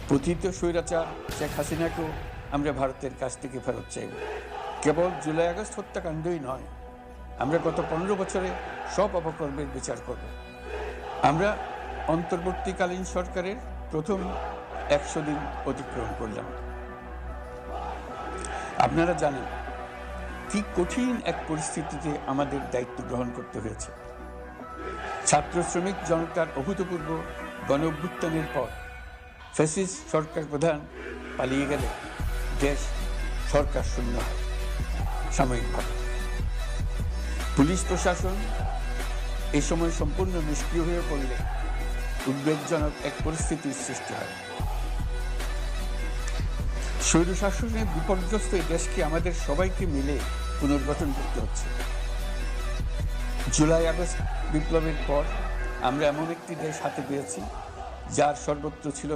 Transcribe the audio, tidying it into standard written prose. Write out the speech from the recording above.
পতিত স্বৈরাচার শেখ হাসিনাকেও আমরা ভারতের কাছ থেকে ফেরত চাইব। কেবল জুলাই আগস্ট হত্যাকাণ্ডই নয়, আমরা গত 15 বছরে সব অপকর্মের বিচার করব। আমরা অন্তর্বর্তীকালীন সরকারের প্রথম 100 দিন অতিক্রম করলাম। আপনারা জানেন কি কঠিন এক পরিস্থিতিতে আমাদের দায়িত্ব গ্রহণ করতে হয়েছে। ছাত্র শ্রমিক জনতার অভূতপূর্ব গণ অভ্যুত্থানের পর ফ্যাসিস্ট সরকার প্রধান পালিয়ে গেলে দেশ সরকার শূন্য হয় সাময়িকভাবে। পুলিশ প্রশাসন এই সময় সম্পূর্ণ নিষ্ক্রিয় হয়ে পড়লে উদ্বেগজনক এক পরিস্থিতির সৃষ্টি হয়। স্বৈরশাসনে বিপর্যস্ত এই দেশকে আমাদের সবাইকে মিলে পুনর্গঠন করতে হচ্ছে। জুলাই আগস্ট বিপ্লবের পর আমরা এমন একটি দেশ হাতে পেয়েছি যার সর্বত্র ছিল